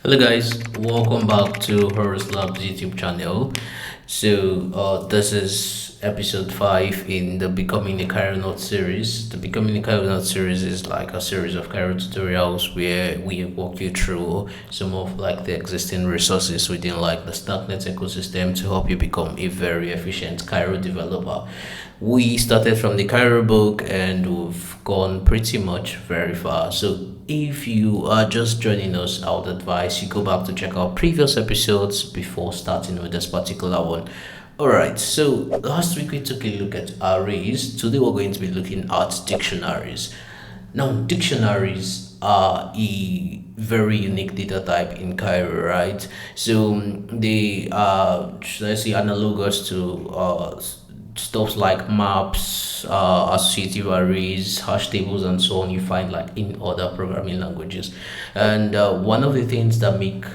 Hello guys, welcome back to Horus Labs YouTube channel. This is episode 5 in the Becoming a Chironaut series. The Becoming a Chironaut series is like a series of chiro tutorials where we walk you through some of like the existing resources within like the StarkNet ecosystem to help you become a very efficient chiro developer. We started from the Cairo book and we've gone pretty much very far. So if you are just joining us, I would advise you go back to check out previous episodes before starting with this particular one. Alright, so last week we took a look at arrays. Today we're going to be looking at dictionaries. Now, dictionaries are a very unique data type in Cairo, right? So they are, should I say, analogous to stuff like maps, associative arrays, hash tables, and so on. You find like in other programming languages, and one of the things that make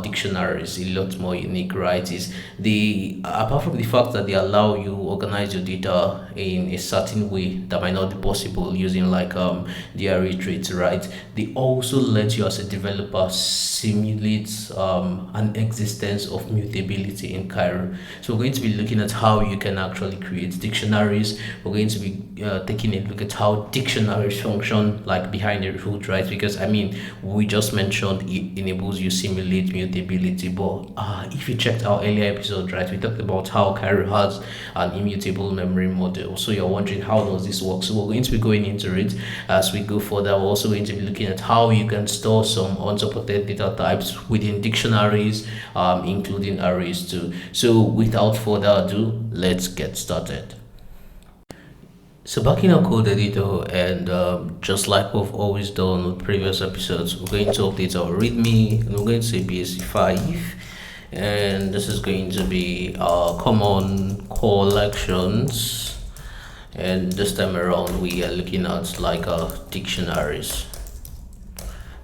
dictionaries a lot more unique, right, is the apart from the fact that they allow you organize your data in a certain way that might not be possible using like the array traits, right? They also let you as a developer simulate an existence of mutability in Cairo. So we're going to be looking at how you can actually create dictionaries. We're going to be taking a look at how dictionaries function like behind the hood, right? Because I mean, we just mentioned it enables you simulate mutability, but if you checked our earlier episode, right, we talked about how Cairo has an immutable memory model. So you're wondering how does this work? So we're going to be going into it as we go further. We're also going to be looking at how you can store some unsupported data types within dictionaries, including arrays too. So without further ado, let's get started. So back in our code editor, and just like we've always done with previous episodes, we're going to update our readme, and we're going to say BAC 5, and this is going to be our common collections, and this time around we are looking at like dictionaries.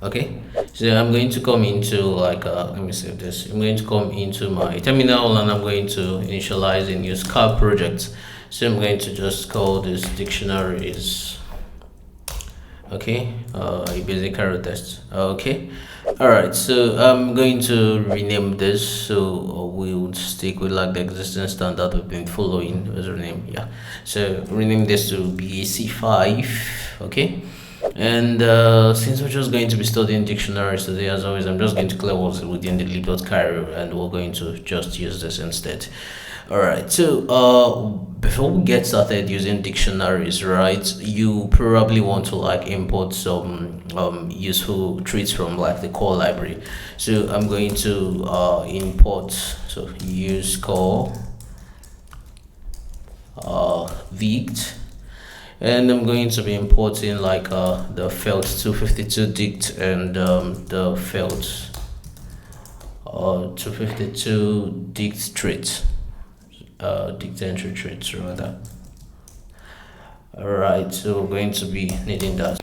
Okay, so I'm going to come into like let me save this. I'm going to come into my terminal and I'm going to initialize a new Scar project. So I'm going to just call this dictionaries. Okay, a basic arrow test. Okay, all right. So I'm going to rename this. So we'll stick with like the existing standard we've been following. As rename, yeah. So rename this to BAC5. Okay. And since we're just going to be studying dictionaries today, as always, I'm just going to clear what's within the lib.cairo and we're going to just use this instead. All right, so before we get started using dictionaries, right, you probably want to like import some useful traits from like the core library. So I'm going to import, so use core vict, and I'm going to be importing like the felt 252 dict and the felt 252 dict trait, dict entry traits rather. Alright, so we're going to be needing that.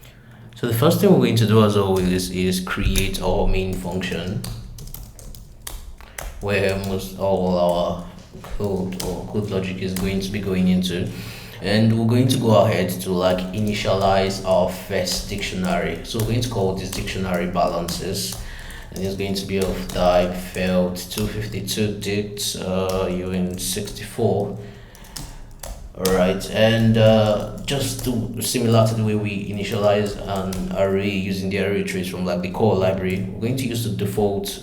So the first thing we're going to do as always is create our main function where most all our code or code logic is going to be going into, and we're going to go ahead to like initialize our first dictionary. So we're going to call this dictionary balances, and it's going to be of type felt 252 dict UN64. All right, and just to similar to the way we initialize an array using the array trace from like the core library, we're going to use the default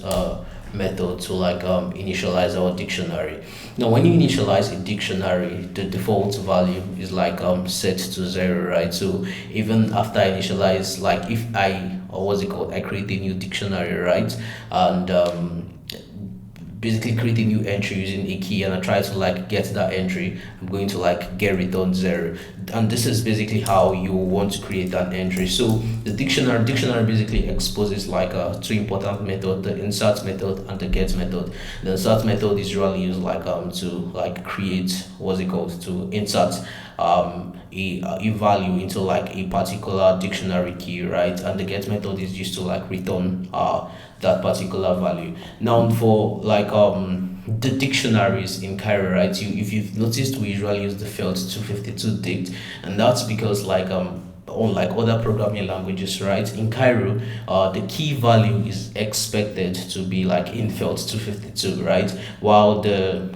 method to like initialize our dictionary. Now when you initialize a dictionary, the default value is like set to 0, right? So even after I initialize, like if I, or what's it called, I create a new dictionary, right, and basically create a new entry using a key and I try to like get that entry, I'm going to like get return 0. And this is basically how you want to create that entry. So the dictionary basically exposes like two important methods, the insert method and the get method. The insert method is usually used like to like create, what's it called, to insert a value into like a particular dictionary key, right? And the get method is used to like return that particular value. Now for like the dictionaries in Cairo, right? You, if you've noticed, we usually use the felt 252 dict, and that's because like unlike other programming languages, right? In Cairo, the key value is expected to be like infelt 252, right? While the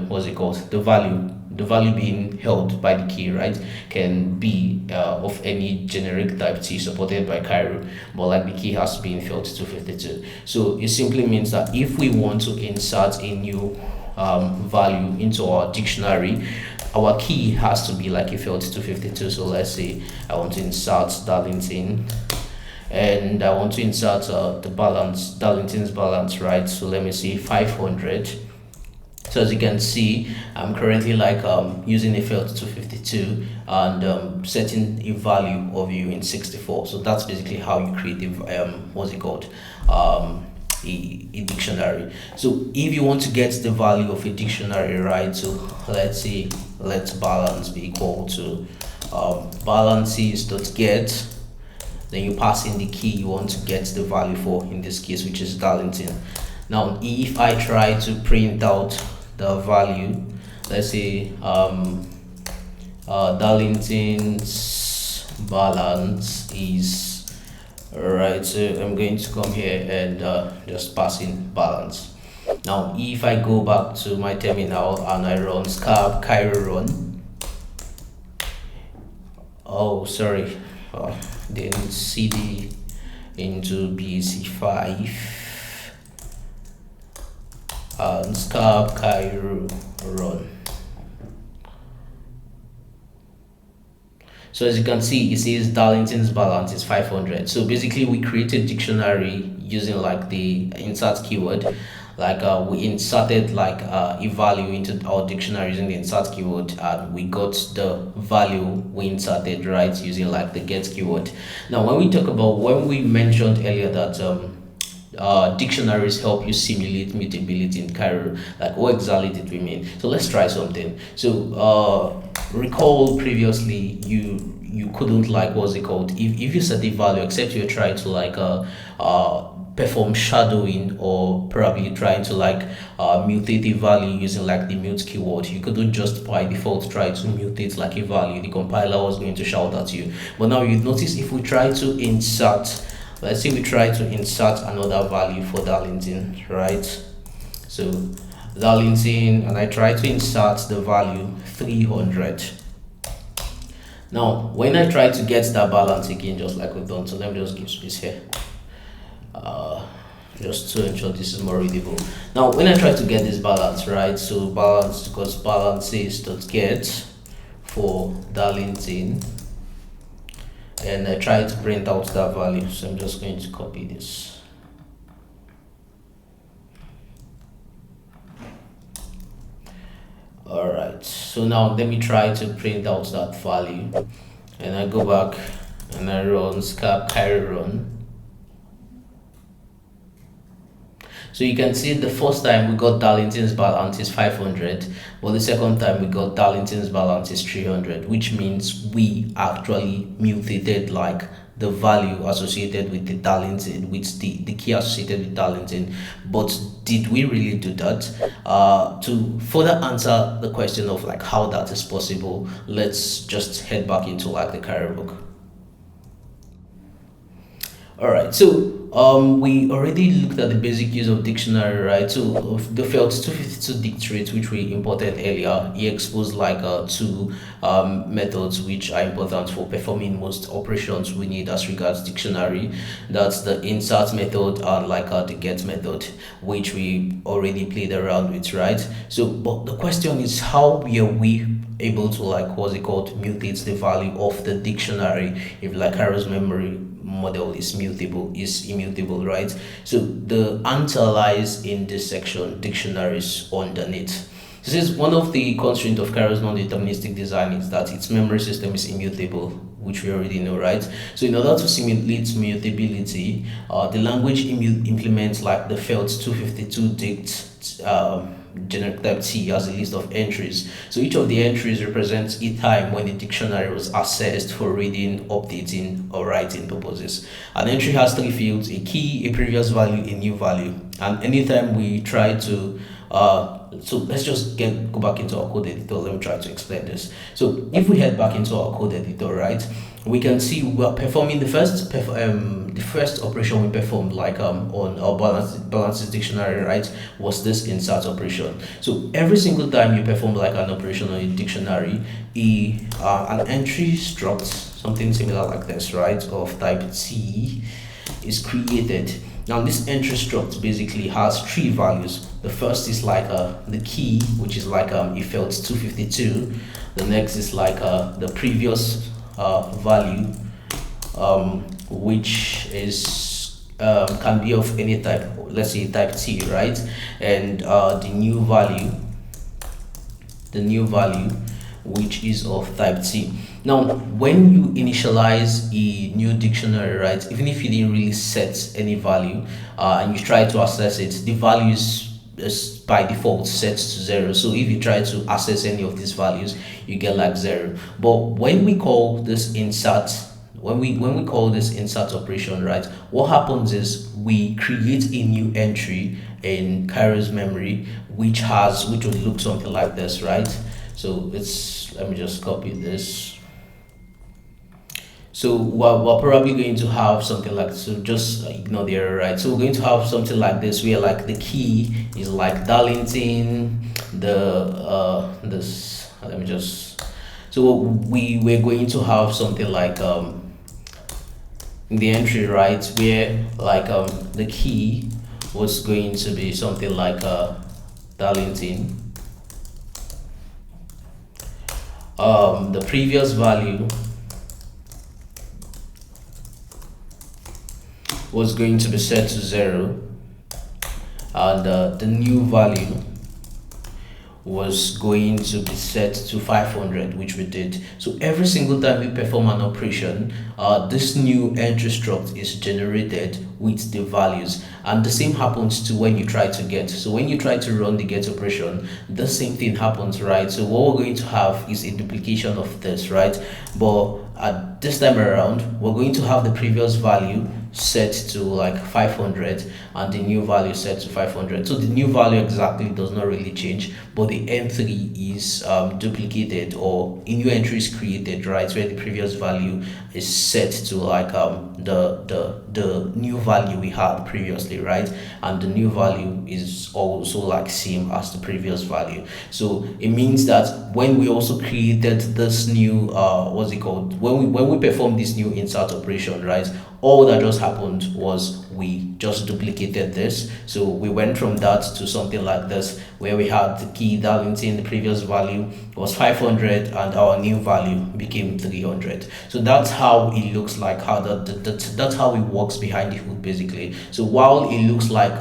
what's it called, the value being held by the key, right, can be of any generic type T supported by Cairo, but like the key has to be infelt 252. So it simply means that if we want to insert a new value into our dictionary, our key has to be like if it's 252. So let's say I want to insert Darlington, and I want to insert the balance, Darlington's balance, right? So let me see, 500. So as you can see, I'm currently like using a field 252 and setting a value of u in 64. So that's basically how you create a what's it called, a dictionary. So if you want to get the value of a dictionary, right, so let's say let balance be equal to balances.get, then you pass in the key you want to get the value for, in this case, which is Darlington. Now if I try to print out the value, let's say Darlington's balance is, right, so I'm going to come here and just pass in balance. Now if I go back to my terminal and I run scarp Cairo run, oh sorry, then cd into BAC5 and scarp Cairo run. So as you can see, it says Darlington's balance is 500. So basically we created dictionary using like the insert keyword. Like we inserted like a value into our dictionary using the insert keyword, and we got the value we inserted, right, using like the get keyword. Now when we mentioned earlier that dictionaries help you simulate mutability in Cairo, like what exactly did we mean? So let's try something. So recall previously you couldn't, like, what's it called, if you set a value, except you're trying to like perform shadowing, or probably trying to like mutate a value using like the mute keyword, you couldn't just by default try to mutate like a value. The compiler was going to shout at you. But now you notice if we try to insert, let's say we try to insert another value for Darlington, right? So Darlington, and I try to insert the value 300. Now when I try to get that balance again, just like we've done, so let me just give space here, just to ensure this is more readable. Now when I try to get this balance, right, so balance, because balance is dot get for Darlington, and I try to print out that value, so I'm just going to copy this. Alright, so now let me try to print out that value, and I go back and I run scarp Cairo run. So you can see the first time we got Darlington's balance is 500, but the second time we got Darlington's balance is 300, which means we actually mutated like the value associated with the Darlington, with the key associated with Darlington. But did we really do that? To further answer the question of like how that is possible, let's just head back into like the Cairo book. Alright, so we already looked at the basic use of dictionary, right? So of the field 252 dictionaries, which we imported earlier, he exposed like two methods which are important for performing most operations we need as regards dictionary. That's the insert method and like the get method, which we already played around with, right? So but the question is, how are we able to like, what's it called, mutate the value of the dictionary if like Cairo's memory model is immutable, right? So the answer lies in this section, dictionaries, underneath. This is one of the constraints of Cairo's non-deterministic design, is that its memory system is immutable, which we already know, right? So in order to simulate mutability, the language implements like the FELT 252 dict generic type T as a list of entries. So each of the entries represents a time when the dictionary was accessed for reading, updating, or writing purposes. An entry has three fields: a key, a previous value, a new value. And anytime we try to So let's just go back into our code editor. Let me try to explain this. So if we head back into our code editor, right, we can see we're performing the first operation we performed, like on our balances dictionary, right, was this insert operation. So every single time you perform like an operation on a dictionary, an entry struct, something similar like this, right, of type T, is created. Now this entry struct basically has three values. The first is like the key, which is like it felt 252. The next is like the previous value, which is can be of any type, let's say type T, right? And the new value which is of type T. Now, when you initialize a new dictionary, right, even if you didn't really set any value and you try to access it, the value is by default set to 0. So if you try to access any of these values, you get like 0. But when we call this insert, when we call this insert operation, right, what happens is we create a new entry in Kairos memory which would look something like this, right? So let me just copy this. So we're probably going to have something like, so just ignore the error, right? So we're going to have something like this where like the key is like Darlington, this, let me just, so we're going to have something like the entry, right, where like the key was going to be something like Darlington. The previous value was going to be set to 0, and the new value was going to be set to 500, which we did. So every single time we perform an operation, this new entry struct is generated with the values, and the same happens to when you try to get. So when you try to run the get operation, the same thing happens, right? So what we're going to have is a duplication of this, right? But at this time around, we're going to have the previous value set to like 500 and the new value set to 500. So the new value exactly does not really change, but the m3 is duplicated, or a new entry is created, right, where the previous value is set to like the new value we had previously, right, and the new value is also like same as the previous value. So it means that when we also created this new what's it called, when we perform this new insert operation, right, all that just happened was we just duplicated this. So we went from that to something like this, where we had the key Darlington, the previous value was 500 and our new value became 300. So that's how it looks like, how that's how it works behind the hood basically. So while it looks like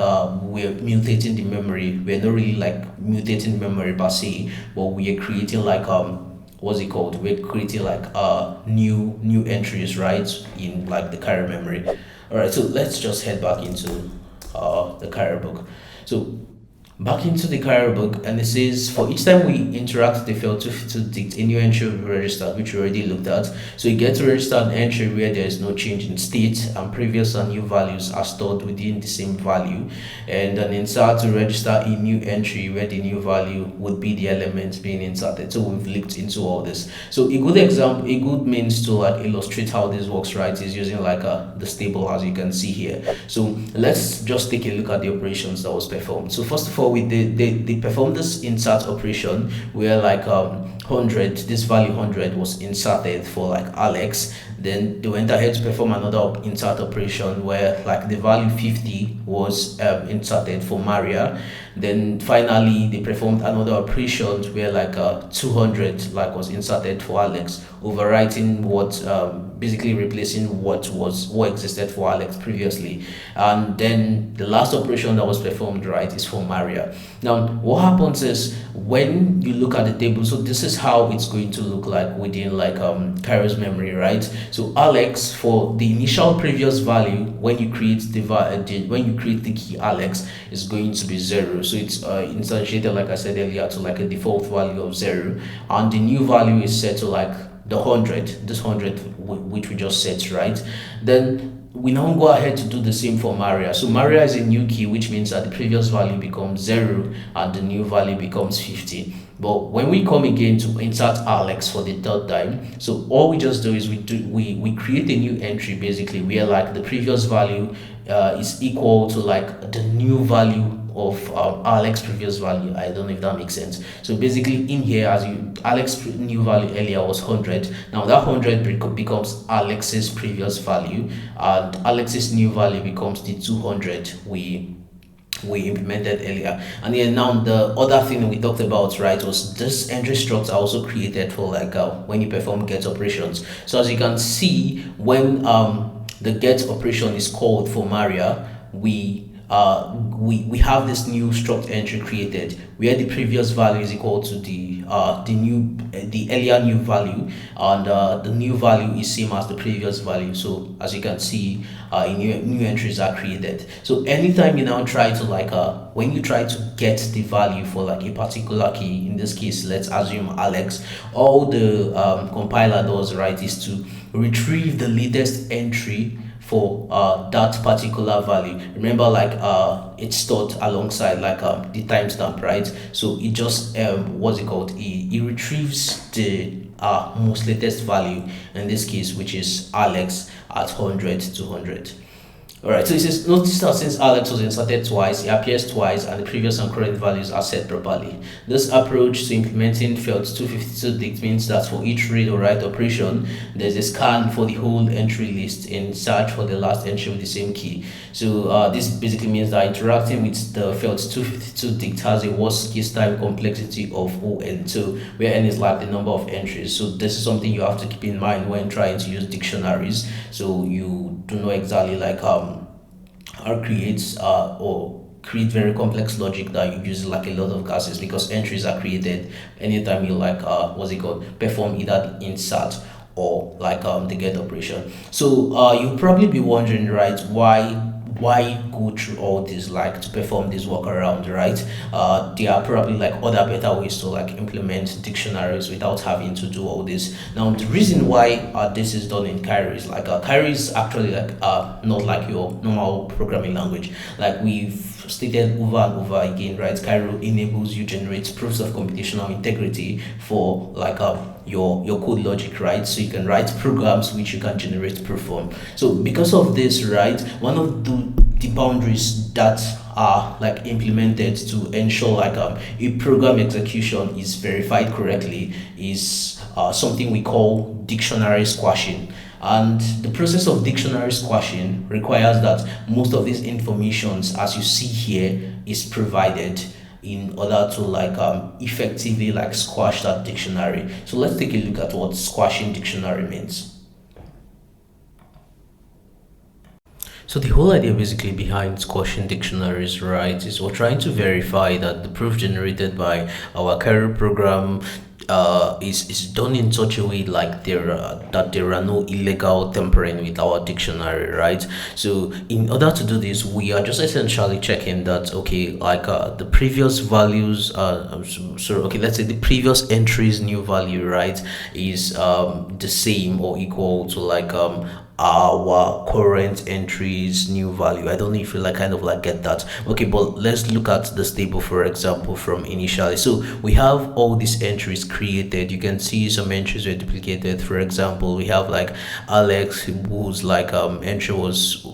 we're mutating the memory, we're not really like mutating memory per se, but we are creating like what's it called, we're creating like new entries, right, in like the carrier memory. All right, so let's just head back into the carrier book. So back into the carrier book, and it says for each time we interact with the field to dict, a new entry will be registered, which we already looked at. So you get to register an entry where there is no change in state and previous and new values are stored within the same value, and an insert to register a new entry where the new value would be the element being inserted. So we've looked into all this. So a good means to like illustrate how this works, right, is using like the stable, as you can see here. So let's just take a look at the operations that was performed. So first of all, they performed this insert operation where like 100, this value 100 was inserted for like Alex. Then they went ahead to perform another insert operation where like the value 50 was inserted for Maria. Then finally they performed another operation where like 200 like was inserted for Alex, overwriting what basically replacing what existed for Alex previously. And then the last operation that was performed, right, is for Maria. Now what happens is when you look at the table, so this is how it's going to look like within like Kairos memory, right? So Alex, for the initial previous value, when you create the key Alex, is going to be 0. So it's instantiated, like I said earlier, to like a default value of 0, and the new value is set to like the 100, this 100 which we just set, right? Then we now go ahead to do the same for Maria. So Maria is a new key, which means that the previous value becomes 0 and the new value becomes 50. But when we come again to insert Alex for the third time, so all we just do is we create a new entry, basically where like the previous value is equal to like the new value of Alex previous value. I don't know if that makes sense. So basically in here, as you Alex new value earlier was 100. Now that 100 becomes Alex's previous value, and Alex's new value becomes the 200 we implemented earlier. And then now the other thing we talked about, right, was this entry structs are also created for like when you perform get operations. So as you can see, when the get operation is called for Maria, we have this new struct entry created where the previous value is equal to the earlier new value, and the new value is same as the previous value. So as you can see, new entries are created. So anytime you now try to like when you try to get the value for like a particular key, in this case let's assume Alex, all the compiler does, right, is to retrieve the latest entry for that particular value. Remember, like it's stored alongside like the timestamp, right? So it just what's it called, it retrieves the most latest value, in this case, which is Alex at 100 to 100. Alright, so it says notice that since Alex was inserted twice, it appears twice and the previous and current values are set properly. This approach to implementing field 252 dict means that for each read or write operation, there's a scan for the whole entry list in search for the last entry with the same key. So this basically means that interacting with the field 252 dict has a worst case time complexity of ON, so where N is like the number of entries. So this is something you have to keep in mind when trying to use dictionaries, so you do know exactly like how creates or create very complex logic that you use like a lot of gases, because entries are created anytime you like what's it called, perform either insert or like the get operation. So you'll probably be wondering, right, why go through all this like to perform this workaround, right? There are probably like other better ways to like implement dictionaries without having to do all this. Now the reason why this is done in Cairo is like Cairo is actually like not like your normal programming language. Like we've stated over and over again, right? Cairo enables you generate proofs of computational integrity for like your code logic, right? So you can write programs which you can generate proof from. So because of this, right, one of the boundaries that are like implemented to ensure like a program execution is verified correctly is something we call dictionary squashing. And the process of dictionary squashing requires that most of these informations, as you see here, is provided in order to like effectively like squash that dictionary. So let's take a look at what squashing dictionary means. So the whole idea basically behind squashing dictionaries, right, is we're trying to verify that the proof generated by our Cairo program is done in such a way like there are no illegal tampering with our dictionary, right? So in order to do this, we are just essentially checking that okay, like the previous values okay, let's say the previous entry's new value, right, is the same or equal to like our current entries new value. I don't know if you like kind of like get that. Okay, but let's look at this table, for example, from initially. So we have all these entries created. You can see some entries were duplicated. For example, we have like Alex, whose like entry was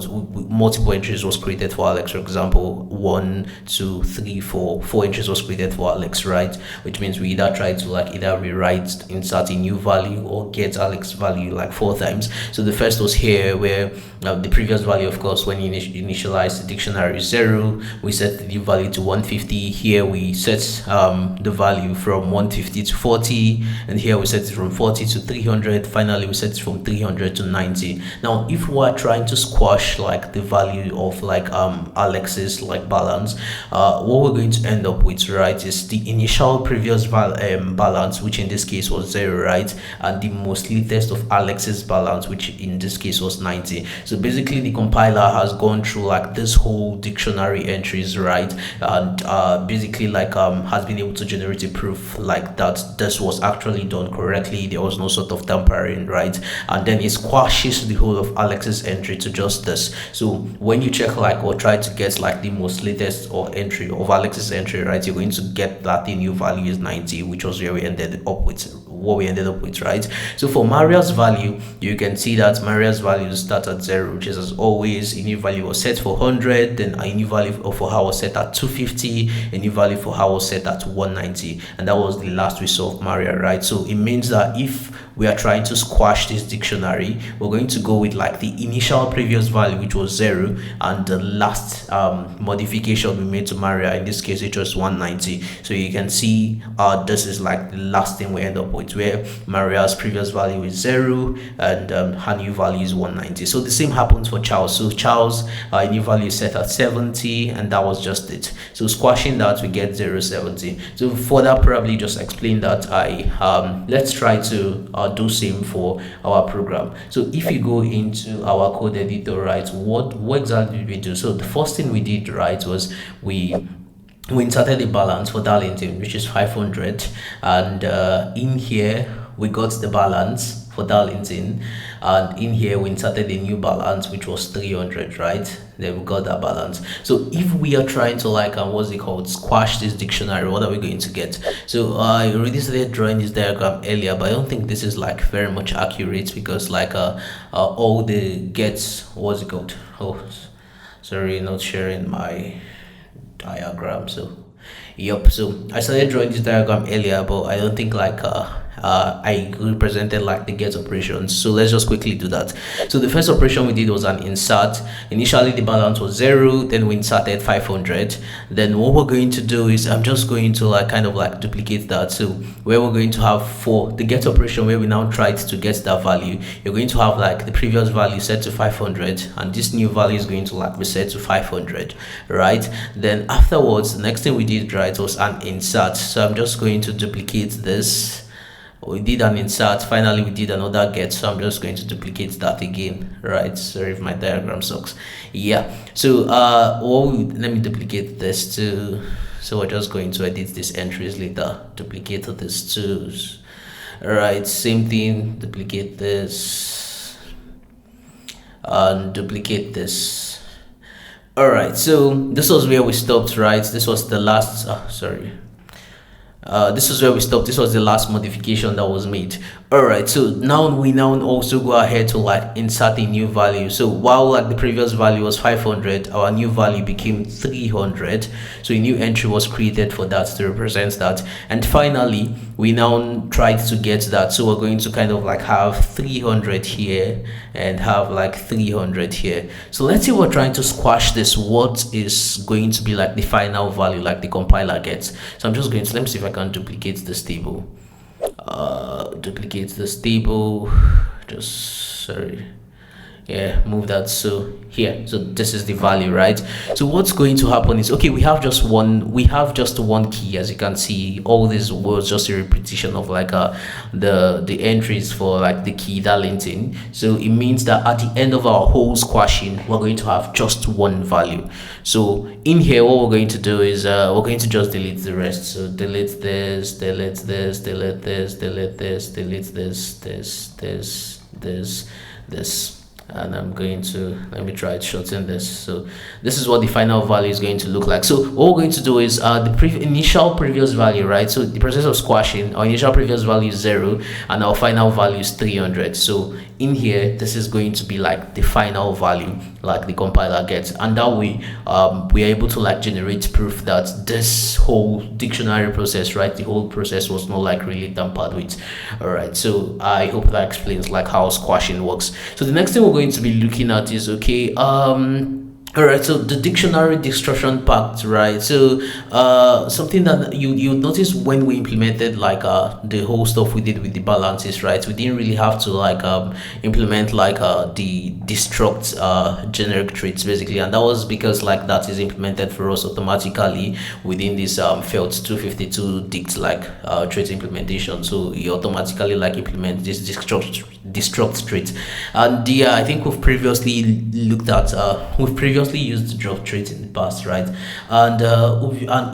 multiple entries was created for Alex. For example, 1 2 3 4 entries was created for Alex, right? Which means we either try to like either rewrite, insert a new value, or get Alex value like 4 times. So the first was here where the previous value, of course, when you initialize the dictionary is 0, we set the new value to 150. Here we set the value from 150 to 40, and here we set it from 40 to 300. Finally we set it from 300 to 90. Now if we are trying to squash like the value of like Alex's like balance, what we're going to end up with, right, is the initial previous balance, which in this case was 0, right, and the most latest of Alex's balance balance, which in this case was 90. So basically the compiler has gone through like this whole dictionary entries, right, and basically like has been able to generate a proof like that this was actually done correctly, there was no sort of tampering, right, and then it squashes the whole of Alex's entry to just this. So when you check like or try to get like the most latest or entry of Alex's entry, right, you're going to get that the new value is 90, which was where we ended up with, what we ended up with, right? So for Maria's value, you can see that Maria's value start at 0, which is as always. A new value was set for 100, then a new value for her was set at 250, a new value for her was set at 190, and that was the last we saw of Maria, right? So it means that if we are trying to squash this dictionary, we're going to go with like the initial previous value, which was 0, and the last modification we made to Maria, in this case it was 190. So you can see this is like the last thing we end up with, where Maria's previous value is 0 and her new value is 190. So the same happens for Charles. So Charles new value is set at 70, and that was just it. So squashing that, we get 070. So for that, probably just explain that. Let's try to do same for our program. So if you go into our code editor, right, what exactly did we do? So the first thing we did, right, was we inserted a balance for Darlington, which is 500, and in here we got the balance for Darlington, and in here we inserted a new balance which was 300, right? Then we got that balance. So if we are trying to like what's it called, squash this dictionary, what are we going to get? So I already started drawing this diagram earlier, but I don't think this is like very much accurate, because like all the gets, what's it called, oh sorry, not sharing my diagram. So yep, so I started drawing this diagram earlier, but I don't think like I represented like the get operations. So let's just quickly do that. So the first operation we did was an insert. Initially the balance was 0, then we inserted 500. Then what we're going to do is I'm just going to like kind of like duplicate that. So where we're going to have, for the get operation where we now tried to get that value, you're going to have like the previous value set to 500, and this new value is going to like be set to 500, right? Then afterwards, the next thing we did, right, was an insert. So I'm just going to duplicate this. We did an insert, finally we did another get, so I'm just going to duplicate that again, right? Sorry if my diagram sucks. Yeah, so let me duplicate this too. So we're just going to edit these entries later, duplicate this too. All right, same thing, duplicate this and duplicate this. All right, so this was where we stopped, right? This was the last this is where we stopped. This was the last modification that was made. All right, so now we also go ahead to like insert a new value. So while like the previous value was 500, our new value became 300. So a new entry was created for that to represent that. And finally we now tried to get that, so we're going to kind of like have 300 here and have like 300 here. So let's say we're trying to squash this, what is going to be like the final value like the compiler gets? So I'm just going to, let me see if I can duplicate this table. Duplicate this table, just sorry, yeah, move that. So here, so this is the value, right? So what's going to happen is, okay, we have just one key. As you can see, all this was just a repetition of like the entries for like the key Darlington. So it means that at the end of our whole squashing, we're going to have just one value. So in here, what we're going to do is we're going to just delete the rest. So delete this, delete this, delete this, delete this, delete this, and I'm going to, let me try to shorten this. So this is what the final value is going to look like. So what we're going to do is the initial previous value, right? So the process of squashing, our initial previous value is 0 and our final value is 300. So in here, this is going to be like the final value like the compiler gets, and that way we are able to like generate proof that this whole dictionary process, right, the whole process was not like really tampered with. All right, so I hope that explains like how squashing works. So the next thing we're going to be looking at is, okay, All right, so the dictionary destruction pact, right? So, something that you notice when we implemented like the whole stuff we did with the balances, right? We didn't really have to like implement like the destruct generic traits basically, and that was because like that is implemented for us automatically within this felt 252 dict like trait implementation. So you automatically like implement this destruct trait, and yeah, I think we've previously used drop traits in the past, right? And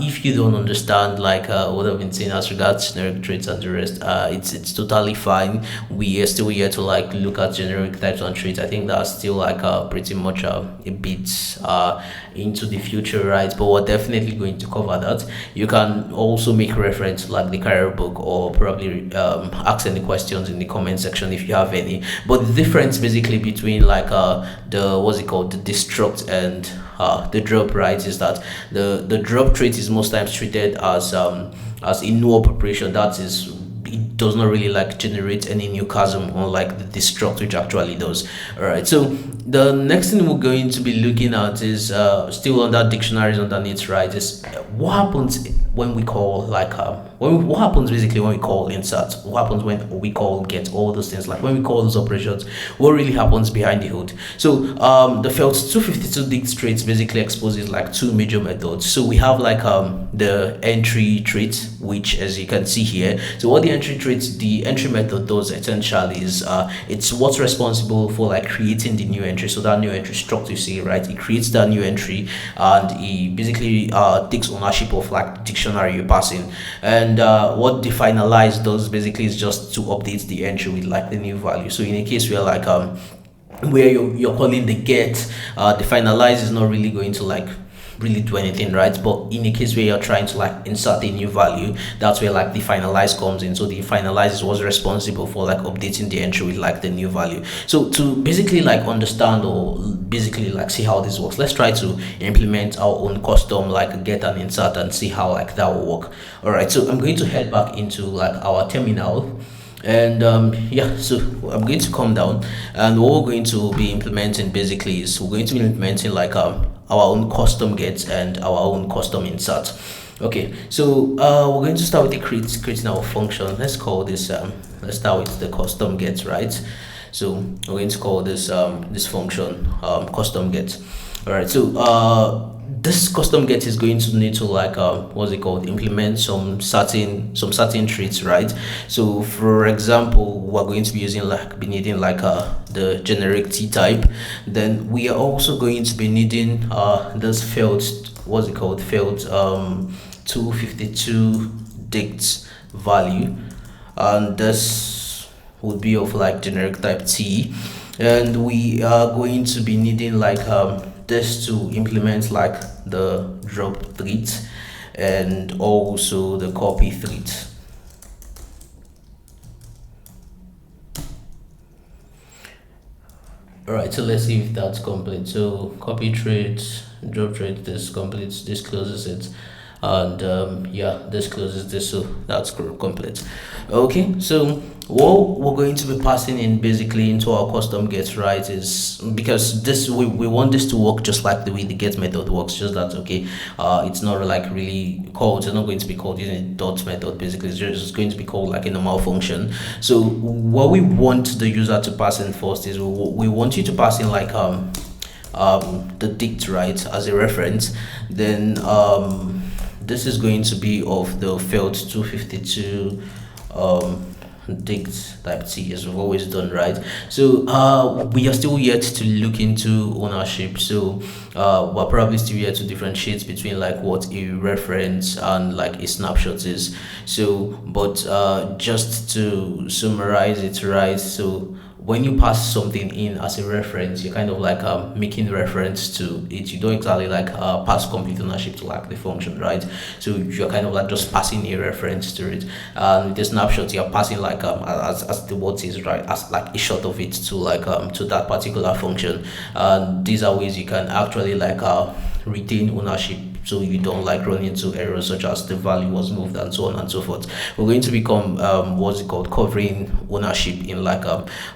if you don't understand like what I've been saying as regards generic traits and the rest, it's totally fine. We are still here to like look at generic types and traits. I think that's still like pretty much a bit into the future, right? But we're definitely going to cover that. You can also make reference to like the career book, or probably ask any questions in the comment section if you have any. But the difference basically between like the what's it called, the destruct and the drop, right, is that the drop trait is most times treated as a no operation. That is, it does not really like generate any new chasm, unlike the destruct, which actually does. All right, so the next thing we're going to be looking at is still on that dictionaries underneath, right? Is what happens when we call like what happens basically when we call insert, what happens when we call get, all those things, like when we call those operations, what really happens behind the hood. So the felt 252 dict traits basically exposes like two major methods. So we have like the entry trait, which as you can see here. So what the entry method does essentially is it's what's responsible for like creating the new entry. So that new entry struct you see, right, it creates that new entry, and it basically takes ownership of like dictionary you're passing. And what the finalize does basically is just to update the entry with like the new value. So in a case where like where you're calling the get, the finalize is not really going to like really do anything, right? But in a case where you're trying to like insert a new value, that's where like the finalize comes in. So the finalize is what's responsible for like updating the entry with like the new value. So to basically like understand, or basically like see how this works, let's try to implement our own custom like get and insert and see how like that will work. All right, so I'm going to head back into like our terminal. And yeah, so I'm going to come down, and what we're going to be implementing basically is we're going to be implementing like our own custom get and our own custom insert. Okay, so we're going to start with the creating our function. Let's call this let's start with the custom get, right? So we're going to call this this function custom get. All right, so this custom get is going to need to like what's it called, implement some certain traits, right? So for example, we're going to be using like needing like the generic t type. Then we are also going to be needing this field, what's it called, field 252 dict value, and this would be of like generic type t. And we are going to be needing like this to implement like the drop threat and also the copy threat. All right, so let's see if that's complete. So copy threat, drop threat, this completes, this closes it, and yeah, this closes this, so that's complete. Okay, so what we're going to be passing in basically into our custom get, right, is because this we want this to work just like the way the get method works, just that okay, it's not like really called, it's not going to be called using a dot method. Basically it's just going to be called like a normal function. So what we want the user to pass in first is we want you to pass in like the dict, right, as a reference. Then this is going to be of the field 252 dict type t, as we've always done, right? So we are still yet to look into ownership. So we're probably still yet to differentiate between like what a reference and like a snapshot is. So but just to summarize it, right, so when you pass something in as a reference, you're kind of like making reference to it. You don't exactly like pass complete ownership to like the function, right? So you're kind of like just passing a reference to it. And with the snapshot, you're passing like as the word is, right, as like a shot of it to like to that particular function. And these are ways you can actually like retain ownership so you don't like run into errors such as the value was moved and so on and so forth. We're going to become what's it called, covering ownership in like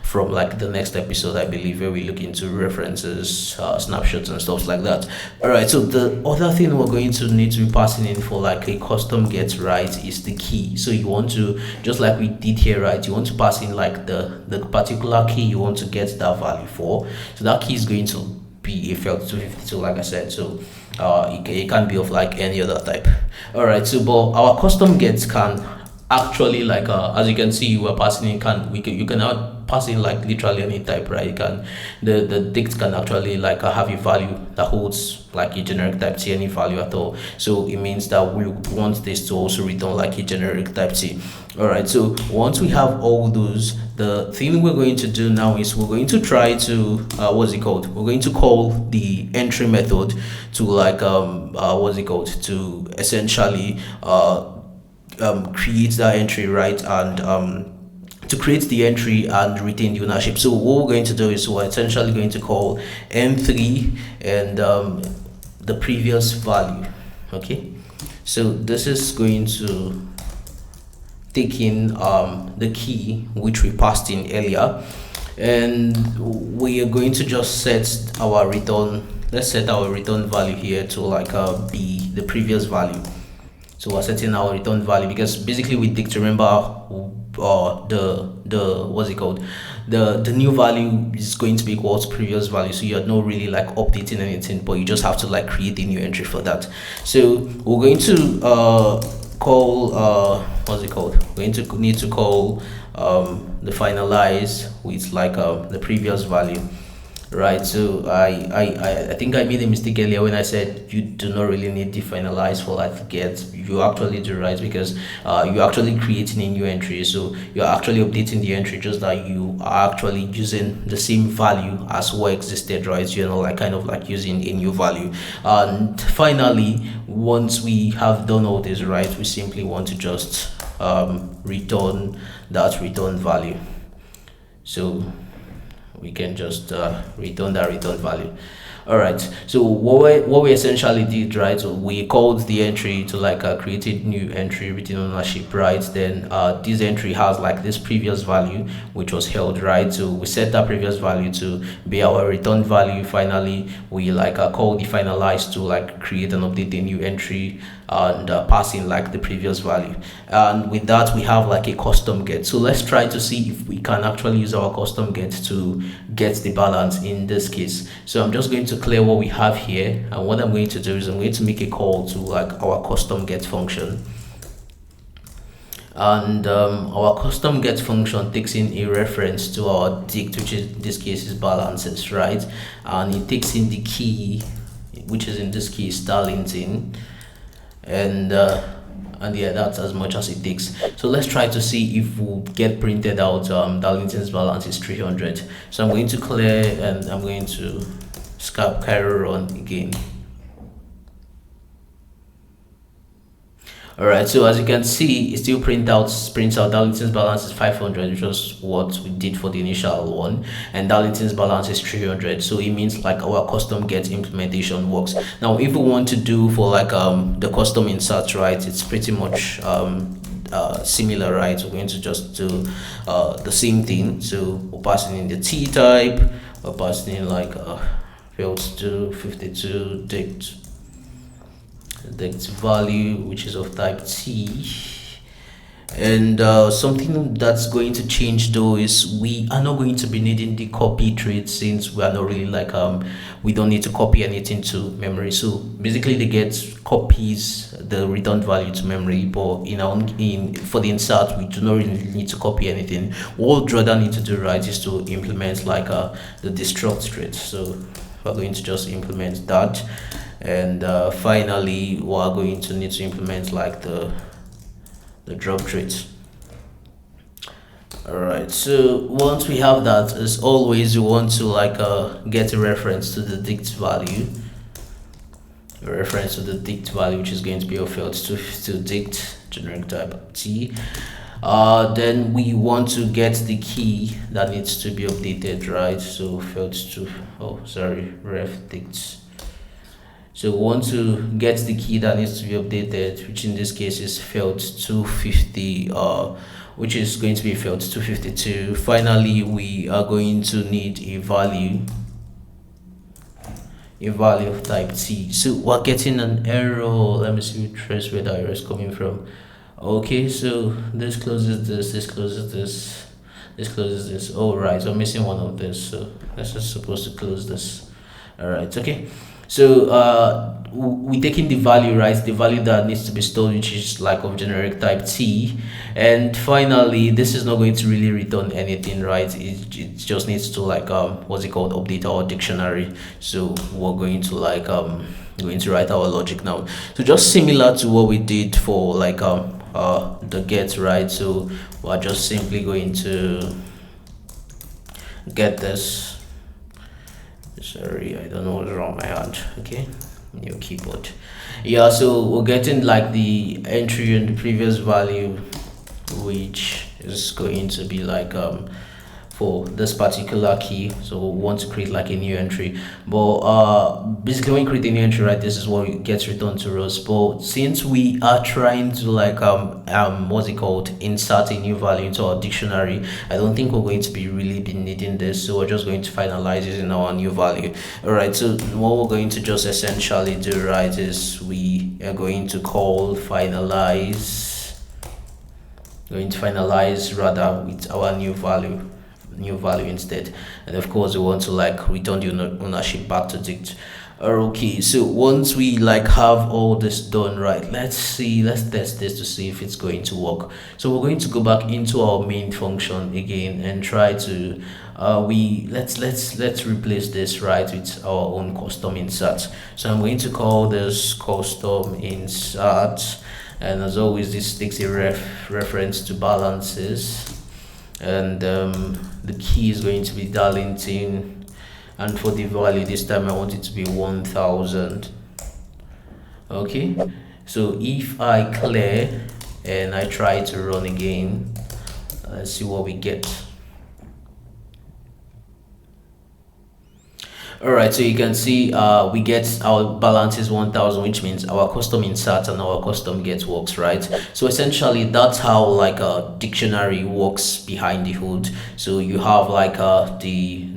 from like the next episode, I believe, where we look into references, snapshots and stuff like that. All right, so the other thing we're going to need to be passing in for like a custom get, right, is the key. So you want to, just like we did here, right, you want to pass in like the particular key you want to get that value for. So that key is going to be a felt 252, like I said. So it can be of like any other type. All right, so but our custom gets can actually like as you can see, we're passing in, you can now pass in like literally any type, right? You can, the dict can actually like have a value that holds like a generic type T, any value at all. So it means that we want this to also return like a generic type T. All right, so once we have all those, the thing we're going to do now is we're going to try to what's it called, we're going to call the entry method to like what's it called, to essentially create that entry, right? And to create the entry and retain the ownership. So what we're going to do is we're essentially going to call m3 and the previous value. Okay, so this is going to take in the key which we passed in earlier, and we are going to just set our return, let's set our return value here to like be the previous value. So we're setting our return value because basically we dict, remember, the what's it called, the new value is going to be equal to previous value. So you're not really like updating anything, but you just have to like create a new entry for that. So we're going to call what's it called, we're going to need to call the finalize with like the previous value, right? So I think I made a mistake earlier when I said you do not really need to finalize for like get. You actually do, right? Because you're actually creating a new entry, so you're actually updating the entry, just that you are actually using the same value as what existed, right? So you're not like kind of like using a new value. And finally, once we have done all this, right, we simply want to just return that return value. So we can just return that return value. All right, so what we essentially did, right, so we called the entry to like create a new entry within ownership, right? Then this entry has like this previous value which was held, right? So we set that previous value to be our return value. Finally, we like call the finalize to like create and update a new entry and pass in like the previous value. And with that, we have like a custom get. So let's try to see if we can actually use our custom get to get the balance in this case. So I'm just going to clear what we have here, and what I'm going to do is I'm going to make a call to like our custom get function. And our custom get function takes in a reference to our dict, which is in this case is balances, right? And it takes in the key, which is in this case Darlington, and yeah, that's as much as it takes. So let's try to see if we'll get printed out Darlington's balance is 300. So I'm going to clear and I'm going to scrap Cairo run again. All right, so as you can see, it still prints out Darlington's balance is 500, which was what we did for the initial one, and Darlington's balance is 300. So it means like our custom get implementation works. Now if we want to do for like the custom insert, right, it's pretty much similar, right? We're going to just do the same thing. So we're passing in the T type, we're passing in like fields 252 dict value, which is of type T. And something that's going to change though is we are not going to be needing the copy trait, since we are not really like we don't need to copy anything to memory. So basically the get copies the return value to memory, but for the insert we do not really need to copy anything. What we'll rather need to do, right, is to implement like the destruct trait. So we're going to just implement that, and finally we're going to need to implement like the drop trait. All right, so once we have that, as always, we want to like get a reference to the dict value, which is going to be of fields to dict generic type T. Then we want to get the key that needs to be updated, right? So fields to ref dict So we want to get the key that needs to be updated, which in this case is felt 250, which is going to be felt 252. Finally, we are going to need a value of type T. So we're getting an error. Let me see, trace where the error is coming from. Okay, so this closes this closes this closes this. Oh, right, so I'm missing one of this, so this is supposed to close this. All right, okay. So we taking the value, right, the value that needs to be stored, which is like of generic type T. And finally, this is not going to really return anything, right? It just needs to like what's it called, update our dictionary. So we're going to like going to write our logic now. So just similar to what we did for like the get, right? So we're just simply going to get this. Sorry, I don't know what's wrong with my hand. Okay, new keyboard. Yeah, so we're getting like the entry in the previous value, which is going to be like for this particular key. So we want to create like a new entry, but basically when you create a new entry, right, this is what gets returned to us. But since we are trying to like what's it called, insert a new value into our dictionary, I don't think we're going to be really be needing this, so we're just going to finalize using our new value. All right, so what we're going to just essentially do, right, is we are going to call finalize, rather with our new value instead. And of course we want to like return the ownership back to dict. Okay, so once we like have all this done, right, let's test this to see if it's going to work. So we're going to go back into our main function again and try to let's replace this, right, with our own custom insert. So I'm going to call this custom insert, and as always this takes a reference to balances, and the key is going to be Darlington, and for the value this time I want it to be 1000. Okay, so if I clear and I try to run again, let's see what we get. All right, so you can see we get our balance is 1000, which means our custom insert and our custom get works, right? So essentially that's how like a dictionary works behind the hood. So you have like the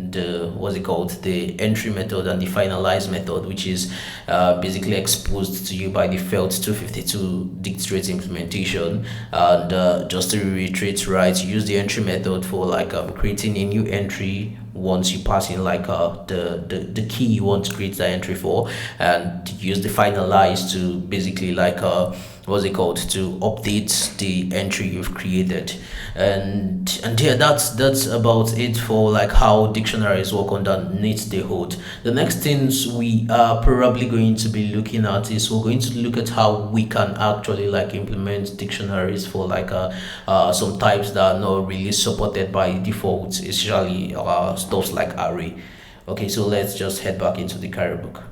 what's it called, the entry method and the finalize method, which is basically exposed to you by the felt 252 dictionary implementation. And just to reiterate, right, use the entry method for like creating a new entry once you pass in like the key you want to create the entry for, and use the finalize to basically like what's it called, to update the entry you've created. And yeah, that's about it for like how dictionaries work underneath the hood. The next things we are probably going to be looking at is we're going to look at how we can actually like implement dictionaries for like some types that are not really supported by default, especially stuff like array. Okay, so let's just head back into the career book.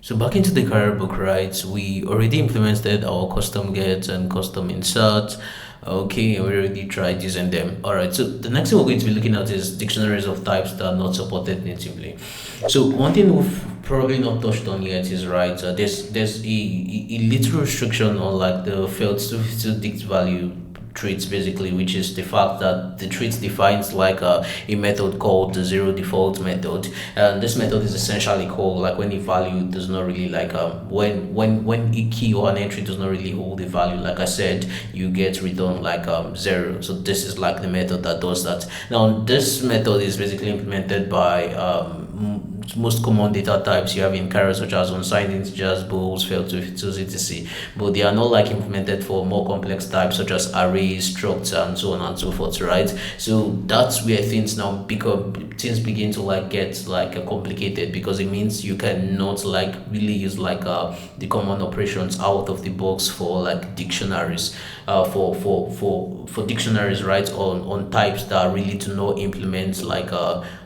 So back into the career book, right, we already implemented our custom get and custom insert. Okay, we already tried using them. All right, so the next thing we're going to be looking at is dictionaries of types that are not supported natively. So one thing we've probably not touched on yet is, right, there's a little restriction on like the failed to dict value traits, basically, which is the fact that the traits defines like a method called the zero default method. And this method is essentially called like when a value does not really like when a key or an entry does not really hold a value, like I said, you get return like zero. So this is like the method that does that. Now this method is basically implemented by most common data types you have in Cairo, such as unsigned integers, bools, failed to etc. But they are not like implemented for more complex types such as arrays, structs, and so on and so forth, right? So that's where things begin to like get like complicated, because it means you cannot like really use like the common operations out of the box for like dictionaries, for dictionaries, right, on types that really do not implement like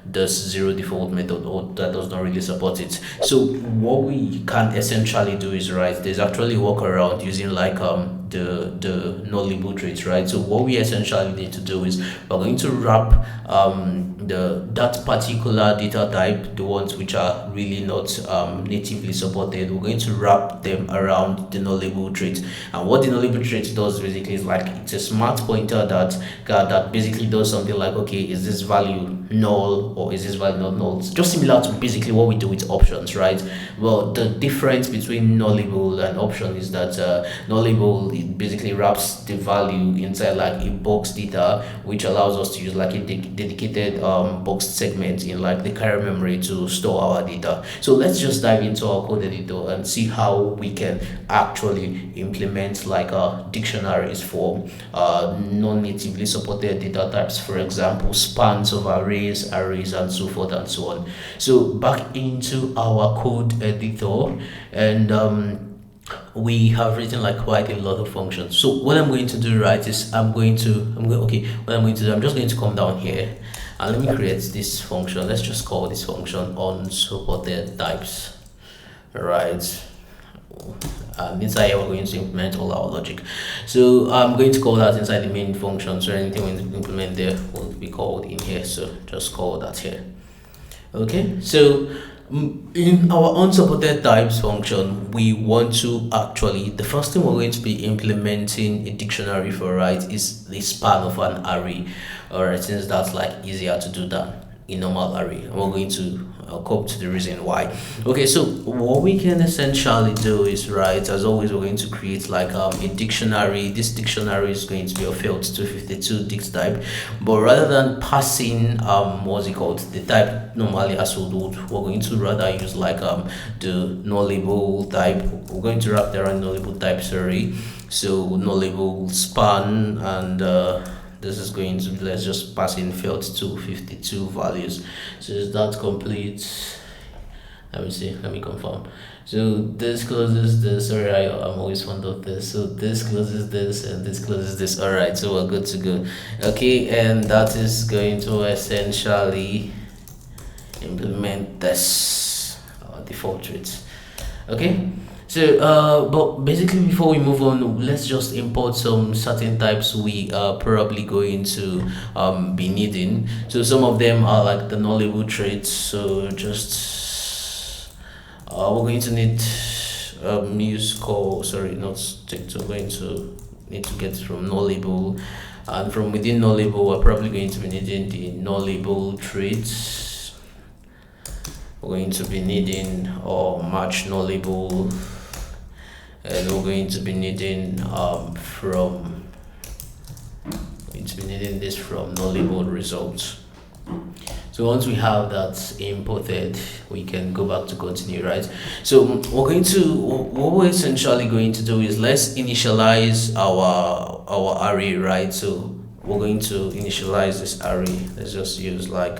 this zero default method, or that does not really support it. So what we can essentially do is, right, there's actually workaround using like the nullable traits, right? So what we essentially need to do is we're going to wrap the that particular data type, the ones which are really not natively supported, we're going to wrap them around the nullable trait. And what the nullable trait does basically is like it's a smart pointer that basically does something like, okay, is this value null or is this value not null? It's just similar to basically what we do with options, right? Well, the difference between nullable and option is that nullable, it basically wraps the value inside like a box data, which allows us to use like a dedicated box segment in like the carry memory to store our data. So let's just dive into our code editor and see how we can actually implement like dictionaries for non-natively supported data types, for example spans of arrays, and so forth and so on. So back into our code editor, and we have written like quite a lot of functions. So what I'm going to do, right, is what I'm going to do, I'm just going to come down here and let me create this function. Let's just call this function unsupported types, right? And inside here we're going to implement all our logic. So I'm going to call that inside the main function, so anything we implement there will be called in here, so just call that here. Okay, so in our unsupported types function, we want to actually, the first thing we're going to be implementing a dictionary for, right, is the span of an array. All right, since that's like easier to do than a normal array, and we're going to come to the reason why. Okay, so what we can essentially do is, right, as always, we're going to create like a dictionary. This dictionary is going to be of field 252 dict type, but rather than passing what's it called, the type normally as we would, we're going to rather use like the nullable type. We're going to wrap around nullable type, sorry. So nullable span, and this is going to, let's just pass in field 252 values. So is that complete? Let me see, let me confirm. So this closes this. Sorry, I'm always fond of this. So this closes this and this closes this. All right, so we're good to go. Okay, and that is going to essentially implement this default traits. Okay, so but basically before we move on, let's just import some certain types we are probably going to be needing. So some of them are like the nullable traits, so just we're going to need use call, sorry, not stick to, going to need to get from nullable, and from within nullable we're probably going to be needing the nullable traits. We're going to be needing or match nullable, and we're going to be needing this from nullable results. So once we have that imported, we can go back to continue, right? So what we're essentially going to do is let's initialize our array, right? So we're going to initialize this array. Let's just use like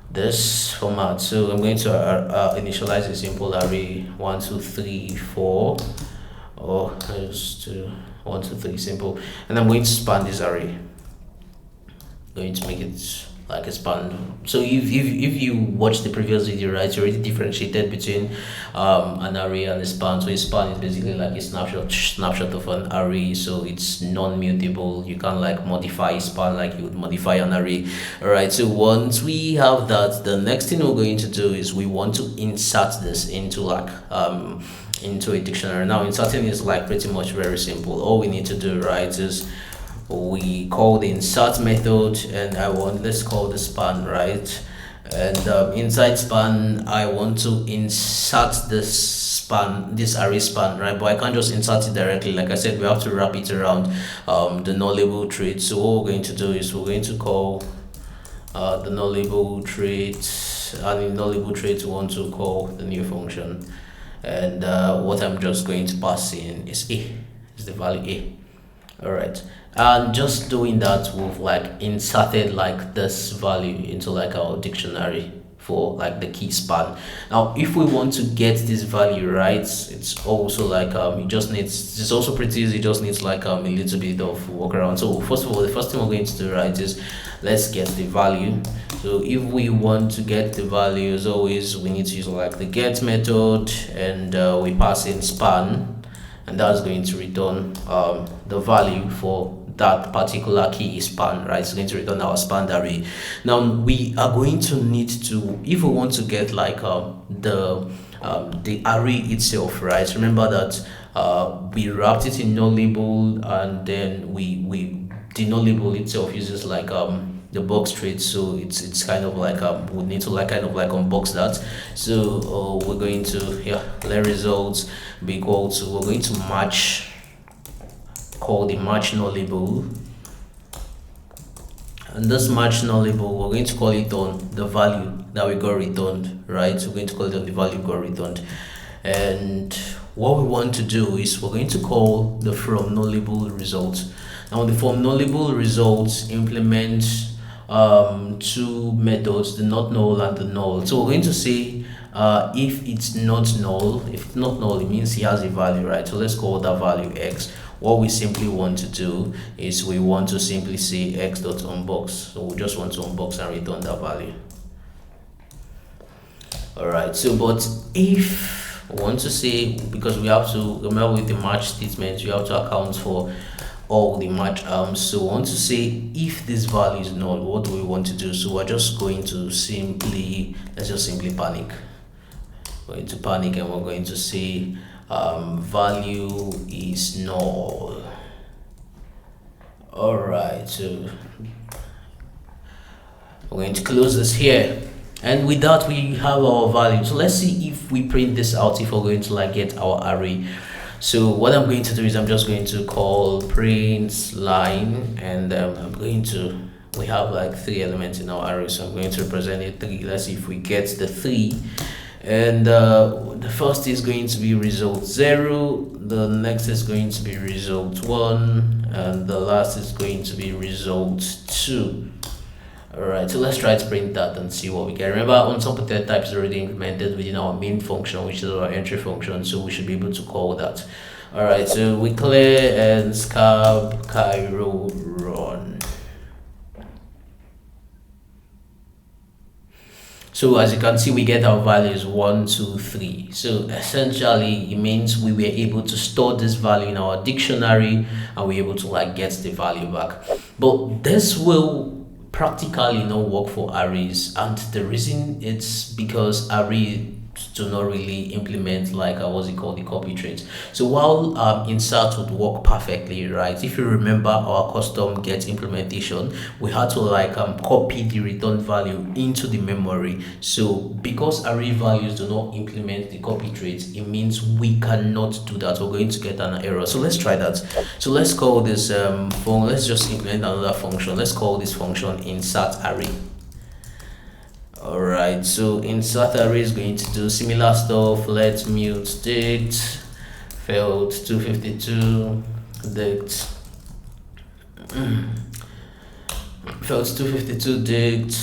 this format. So I'm going to initialize a simple array 1 2 3 4, or just to 1 2 3 simple, and I'm going to span this array. Going to make it like a span. So if you watch the previous video, right, you already differentiated between an array and a span. So a span is basically like a snapshot of an array, so it's non-mutable. You can't like modify a span like you would modify an array. All right, so once we have that, the next thing we're going to do is we want to insert this into like into a dictionary. Now inserting is like pretty much very simple. All we need to do, right, is we call the insert method, and let's call the span, right, and inside span I want to insert this array span, right, but I can't just insert it directly. Like I said, we have to wrap it around the nullable trait. So what we're going to do is we're going to call the nullable trait, and in nullable trait we want to call the new function, and what I'm just going to pass in is the value a. All right, and just doing that, we've like inserted like this value into like our dictionary for like the key span. Now if we want to get this value, right, it's also like it's also pretty easy. It just needs like a little bit of workaround. So first of all, the first thing we're going to do, right, is let's get the value. So if we want to get the value, as always, we need to use like the get method, and we pass in span, and that's going to return the value for that particular key span, right? It's going to return our span array. Now we are going to need to, if we want to get like the array itself, right? Remember that we wrapped it in no label, and then we the no label itself uses like the box trait, so it's kind of like we need to like kind of like unbox that. So we're going to, yeah, let results be equal to, we're going to match, call the match no label, and this match no label, we're going to call it on the value that we got returned, right? We're going to call it on the value got returned. And what we want to do is we're going to call the from no label results. Now the from no label results implements two methods, the not null and the null. So we're going to say if it's not null, it means he has a value, right? So let's call that value x. What we simply want to do is we want to simply say x dot unbox. So we just want to unbox and return that value. All right. So but if we want to say, because we have to remember with the match statements, we have to account for all the match arms. So we want to say if this value is null, what do we want to do? So we're just going to simply, let's just simply panic. We're going to panic and we're going to say value is null. All right, so we're going to close this here, and with that we have our value. So let's see if we print this out, if we're going to like get our array. So what I'm going to do is I'm just going to call print line, and I'm going to, we have like 3 elements in our array, so I'm going to represent it 3. Let's see if we get the 3. And the first is going to be result 0, the next is going to be result 1, and the last is going to be result 2. Alright, so let's try to print that and see what we get. Remember, unsuppleted type is already implemented within our main function, which is our entry function, so we should be able to call that. Alright, so we clear and scab Cairo run. So as you can see, we get our values 1, 2, 3. So essentially, it means we were able to store this value in our dictionary, and we're able to like get the value back. But this will practically not work for arrays, and the reason it's because arrays do not really implement like what's it called, the copy trait. So while insert would work perfectly, right? If you remember our custom get implementation, we had to like copy the return value into the memory. So because array values do not implement the copy trait, it means we cannot do that. We're going to get an error. So let's try that. So let's call this let's just implement another function. Let's call this function insert array. All right, so insert array is going to do similar stuff. Let's mute dict failed 252 dict failed 252 dict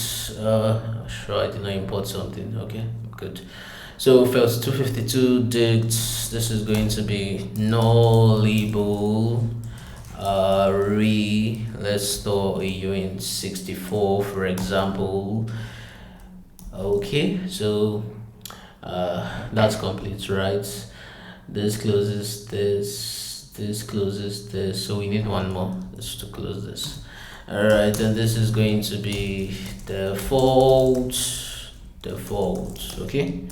sure I did not import something. Okay, good. So failed 252 dict, this is going to be no label array. Let's store a uint 64, for example. Okay, so that's complete, right? This closes this closes this, so we need one more just to close this. All right, and this is going to be default. Okay.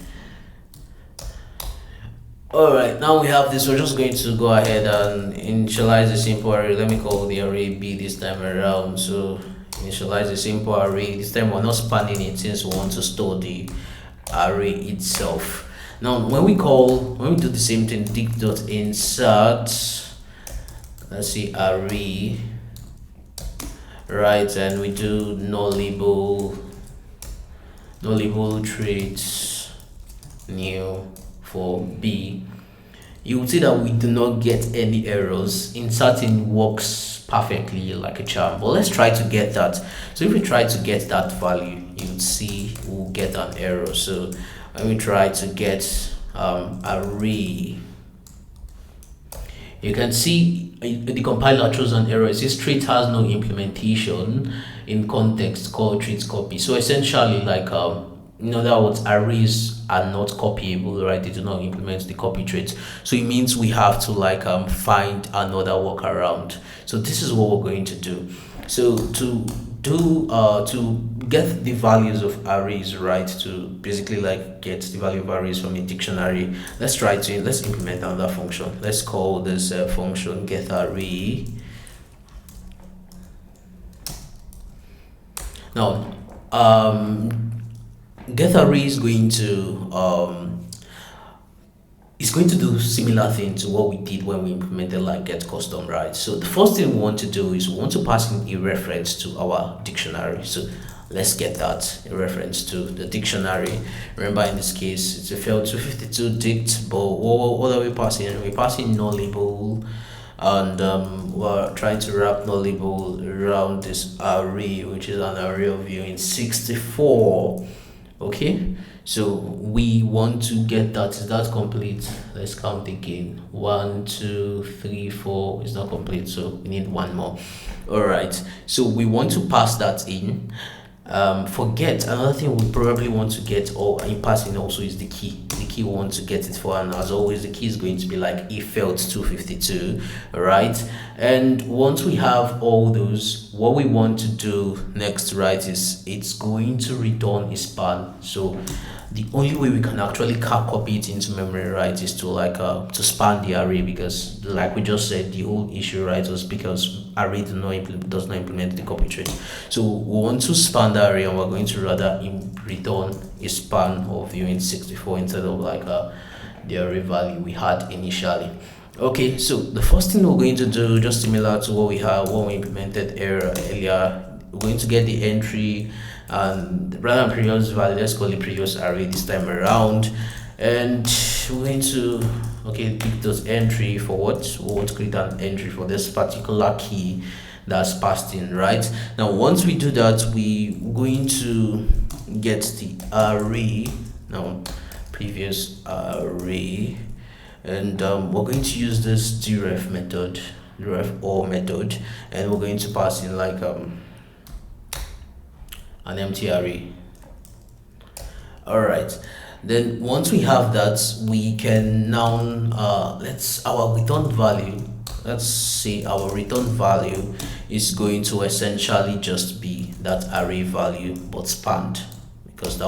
All right, now we have this. We're just going to go ahead and initialize a simple array. Let me call the array B this time around. So initialize a simple array. This time we're not spanning it, since we want to store the array itself. Now when we do the same thing, dict.insert, let's see, array, right, and we do no label traits new for B, you will see that we do not get any errors. Inserting works perfectly like a charm. But let's try to get that. So if we try to get that value, you would see we'll get an error. So when we try to get array, you can see the compiler throws an error. It says trait has no implementation in context called trait copy. So essentially, like in other words, arrays are not copyable, right? They do not implement the copy traits. So it means we have to like find another workaround. So this is what we're going to do. So to get the values of arrays, right, to basically like get the value of arrays from a dictionary, let's implement another function. Let's call this function get array. Now get array is going to do similar thing to what we did when we implemented like get custom, right? So the first thing we want to do is we want to pass in a reference to our dictionary. So let's get that a reference to the dictionary. Remember, in this case it's a failed 252 dict, but what are we passing? We're passing nullable, and we're trying to wrap nullable around this array, which is an array of view in 64. Okay, so we want to get that. Is that complete? Let's count again. 1 2 3 4 is not complete, so we need one more. All right, so we want to pass that in. Forget another thing we probably want to get, or in passing also, is the key. The key we want to get it for, and as always the key is going to be like if felt 252. All right, and once we have all those, what we want to do next, right, is it's going to return a span. So the only way we can actually copy it into memory, right, is to like to span the array, because like we just said, the whole issue, right, was because array does not implement the copy trait. So we want to span the array, and we're going to rather return a span of view in 64 instead of like the array value we had initially. Okay, so the first thing we're going to do, just similar to what we implemented earlier, we're going to get the entry, and rather than previous value, let's call it previous array this time around. And we're going to pick those entry for what we want to create an entry for this particular key that's passed in. Right now, once we do that, we're going to get the array, now previous array, and we're going to use this deref method, deref or method, and we're going to pass in like an empty array. All right, then once we have that, we can now our return value, let's say our return value is going to essentially just be that array value but spanned, because we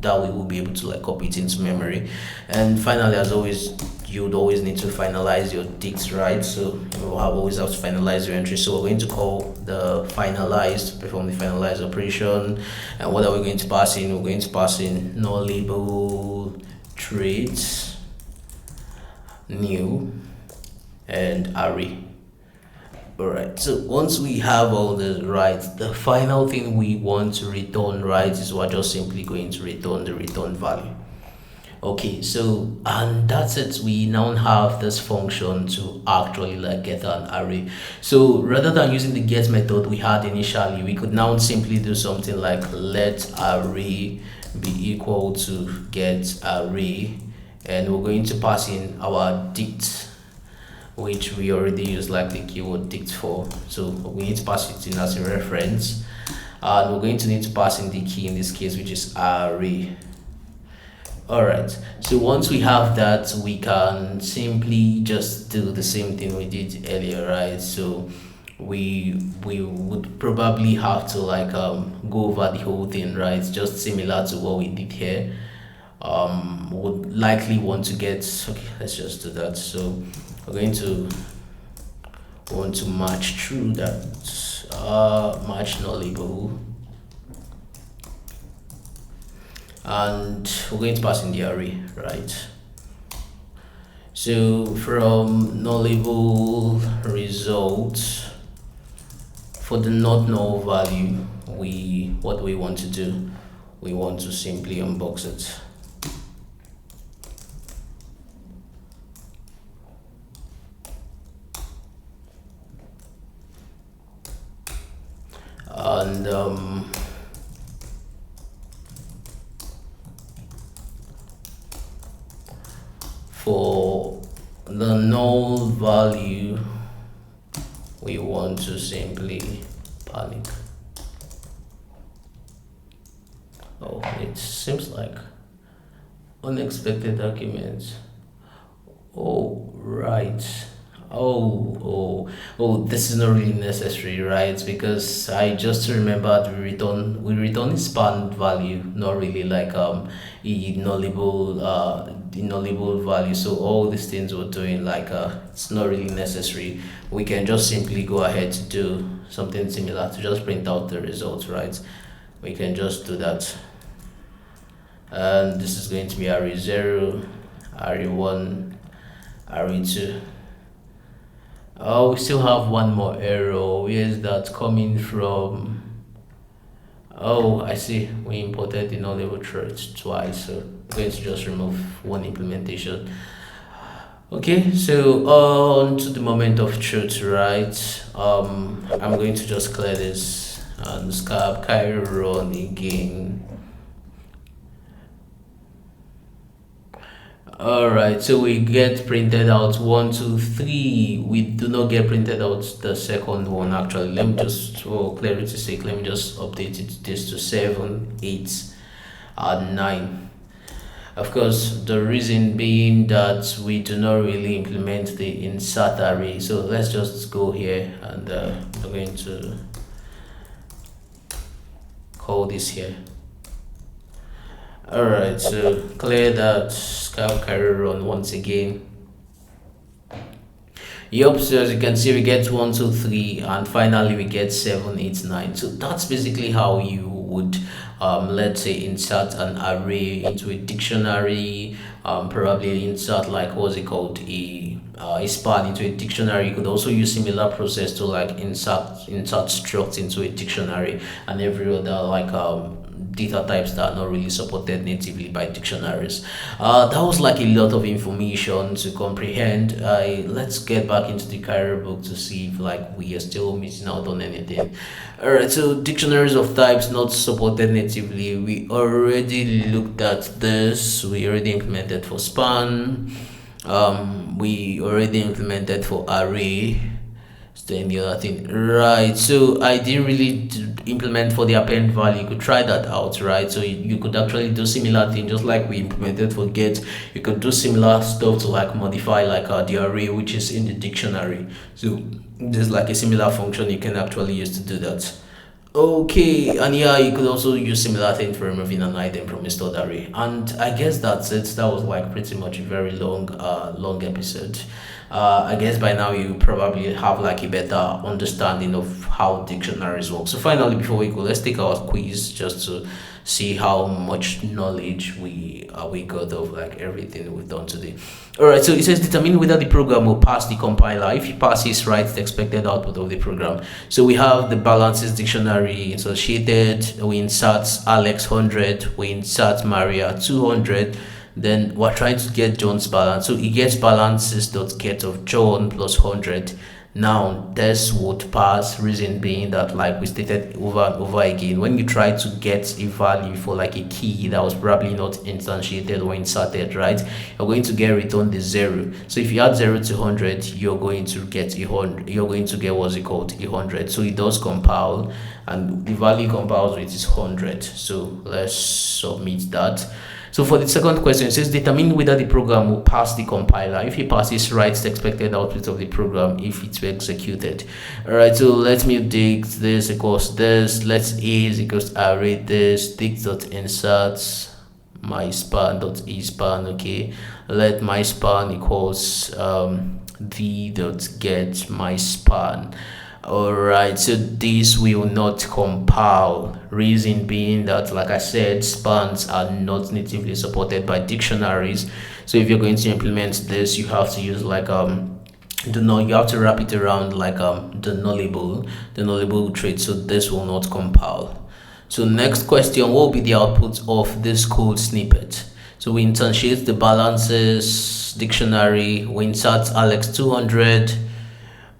will be able to like copy it into memory. And finally, as always, you'd always need to finalize your dicts, right? So you always have to finalize your entry. So we're going to call the finalize to perform the finalize operation. And what are we going to pass in? We're going to pass in nullable traits, new, and array. Alright, so once we have all this right, the final thing we want to return, right, is we're just simply going to return the return value. Okay, so and that's it. We now have this function to actually like get an array. So rather than using the get method we had initially, we could now simply do something like let array be equal to get array, and we're going to pass in our dict, which we already use like the keyword dict for. So we need to pass it in as a reference, and we're going to need to pass in the key in this case, which is array. All right, so once we have that, we can simply just do the same thing we did earlier, right? So we would probably have to like go over the whole thing, right? Just similar to what we did here. Would likely want to get, okay, let's just do that. So we're going to want to match through that, match nullable, and we're going to pass in the array, right? So from nullable result, for the not null value, what we want to do, we want to simply unbox it. And for the null value, we want to simply panic. Oh, it seems like unexpected documents. Oh, right. This is not really necessary, right? Because I just remembered we return span value, not really like the nullable value. So all these things we're doing, like it's not really necessary. We can just simply go ahead to do something similar to just print out the results, right? We can just do that. And this is going to be RE0, RE1, RE2. Oh, we still have one more error. Where is that coming from? Oh, I see. We imported the nullable thread twice, so I'm going to just remove one implementation. Okay, so on to the moment of truth, right? I'm going to just clear this and scab carry run again. All right, so we get printed out 1, 2, 3. We do not get printed out the second one actually. Let me just, for clarity's sake, let me just update it this to 7, 8, and 9. Of course, the reason being that we do not really implement the insert array. So let's just go here and we're going to call this here. Alright, so clear that scab carry run once again. Yup, so as you can see, we get 1, 2, 3, and finally we get 7, 8, 9. So that's basically how you would, let's say, insert an array into a dictionary. Probably insert like what's it called, a span into a dictionary. You could also use similar process to like insert struct into a dictionary and every other like data types that are not really supported natively by dictionaries. That was like a lot of information to comprehend. Let's get back into the career book to see if like we are still missing out on anything. All right, so dictionaries of types not supported natively. We already looked at this. We already implemented for span. We already implemented for array. Then the other thing, right? So I didn't really implement for the append value. You could try that out, right? So you could actually do similar thing, just like we implemented for get. You could do similar stuff to like modify like the array which is in the dictionary. So there's like a similar function you can actually use to do that. Okay, and yeah, you could also use similar thing for removing an item from a stored array. And I guess that's it. That was like pretty much a very long episode. I guess by now you probably have like a better understanding of how dictionaries work. So finally, before we go, let's take our quiz just to see how much knowledge we got of like everything we've done today. All right, so it says determine whether the program will pass the compiler. If it passes, write the expected output of the program. So we have the balances dictionary associated. We insert Alex 100. We insert Maria 200. Then we're trying to get John's balance. So it gets balances dot get of John plus 100. Now this would pass, reason being that like we stated over and over again, when you try to get a value for like a key that was probably not instantiated or inserted, right, you're going to get returned the 0. So if you add 0 to 100, you're going to get 100. You're going to get what's it called, 100. So it does compile, and the value compiles with is 100. So let's submit that. So for the second question, it says determine whether the program will pass the compiler. If it passes, write the expected output of the program if it's executed. Alright, so let me dig this equals this. Let's A is equals to array this, dig.insert my span dot e span. Okay, let my span equals v dot get my span. Alright, so this will not compile, reason being that, like I said, spans are not natively supported by dictionaries. So if you're going to implement this, you have to use like you have to wrap it around like the nullable trait, so this will not compile. So next question, what will be the output of this code snippet? So we instantiate the balances dictionary, we insert Alex 200,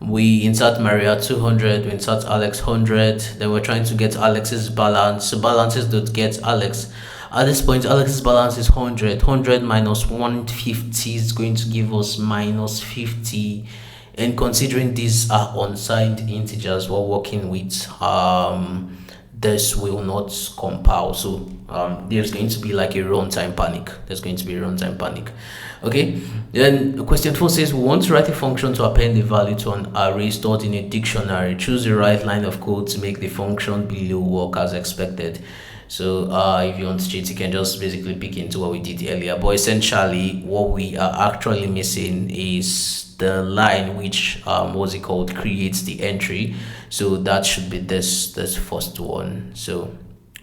we insert Maria 200, we insert Alex 100, then we're trying to get Alex's balance. So balances dot get Alex. At this point, Alex's balance is 100. 100 minus 150 is going to give us minus 50. And considering these are unsigned integers, we're working with this will not compile. So there's going to be like a runtime panic. There's going to be a runtime panic. Okay. Then question 4 says we want to write a function to append a value to an array stored in a dictionary. Choose the right line of code to make the function below work as expected. So if you want to cheat, you can just basically pick into what we did earlier. But essentially, what we are actually missing is the line which what's it called, creates the entry. So that should be this first one. So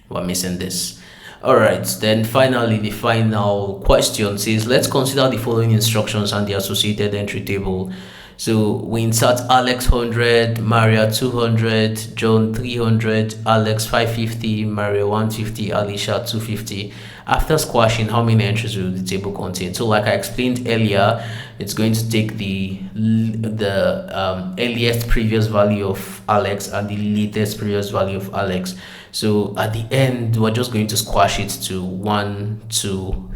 we're missing this. All right, then finally the final question says let's consider the following instructions and the associated entry table. So we insert Alex 100, Maria 200, John 300, Alex 550, Maria 150, Alicia 250. After squashing, how many entries will the table contain? So like I explained earlier, it's going to take the earliest previous value of Alex and the latest previous value of Alex. So at the end, we're just going to squash it to 1, 2,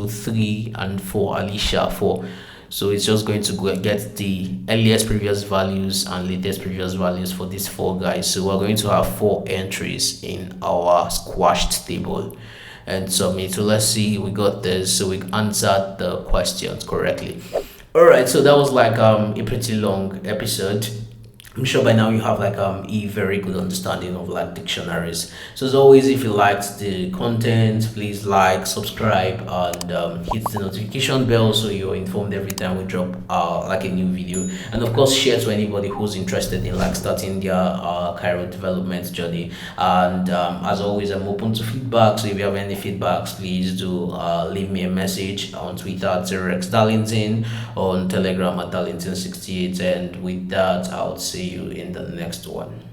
3, and 4. Alicia 4. So it's just going to get the earliest previous values and latest previous values for these 4 guys. So we're going to have 4 entries in our squashed table and submit. So let's see, we got this. So we answered the questions correctly. All right, so that was like a pretty long episode. I'm sure by now you have like a very good understanding of like dictionaries. So as always, if you liked the content, please like, subscribe, and hit the notification bell so you're informed every time we drop like a new video. And of course, share to anybody who's interested in like starting their career development journey. And as always, I'm open to feedback. So if you have any feedbacks, please do leave me a message on Twitter at @ZeroXDarlington, on Telegram at Darlington68. And with that, I'll see you in the next one.